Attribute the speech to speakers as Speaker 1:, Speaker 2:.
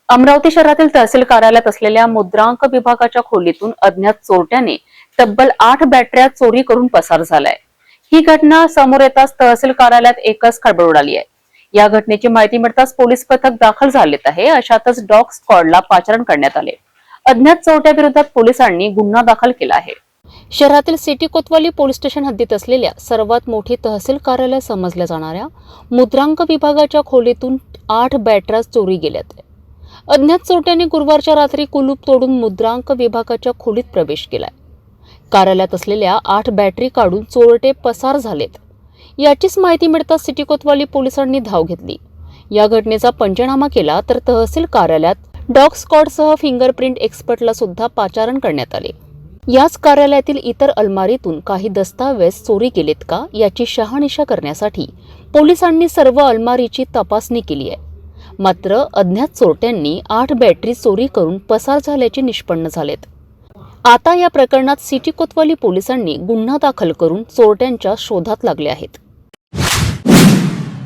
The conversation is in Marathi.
Speaker 1: अमरावती शहरातील तहसील कार्यालयात असलेल्या मुद्रांक विभागाच्या खोलीतून अज्ञात चोरट्याने तब्बल 8 बॅटऱ्या चोरी करून पसार झालाय। ही घटना समोर येताच तहसील कार्यालयात एकच खळबळ उडाली आहे। या घटनेची माहिती मिळताच पोलीस पथक दाखल झालेत आहे। अशातच डॉग स्क्वॉडला पाचारण करण्यात आले। अज्ञात चोरट्याविरोधात पोलिसांनी गुन्हा दाखल केला आहे। शहरातील सिटी कोतवाली पोलीस स्टेशन हद्दीत असलेल्या सर्वात मोठी तहसील कार्यालय समजल्या जाणाऱ्या मुद्रांक विभागाच्या खोलीतून 8 बॅटऱ्या चोरी गेल्यात। अज्ञात चोरट्यांनी गुरुवारच्या रात्री कुलूप तोडून मुद्रांक विभागाच्या खोलीत प्रवेश केलाय। कार्यालयात असलेल्या 8 बॅटरी काढून चोरटे पसार झालेत। याचीच माहिती मिळताच सिटी कोतवाली पोलिसांनी धाव घेतली। या घटनेचा पंचनामा केला तर तहसील कार्यालयात डॉग स्क्वॉडसह फिंगरप्रिंट एक्सपर्टला सुद्धा पाचारण करण्यात आले। याच कार्यालयातील इतर अलमारीतून काही दस्तावेज चोरी गेलेत का याची शहानिशा करण्यासाठी पोलिसांनी सर्व अलमारीची तपासणी केली आहे। मात्र अज्ञात चोरट्यांनी 8 बॅटरी चोरी करून पसार झाल्याचे निष्पन्न झालेत। आता या प्रकरणात सिटी कोतवाली पोलिसांनी गुन्हा दाखल करून चोरट्यांच्या शोधात लागले आहेत।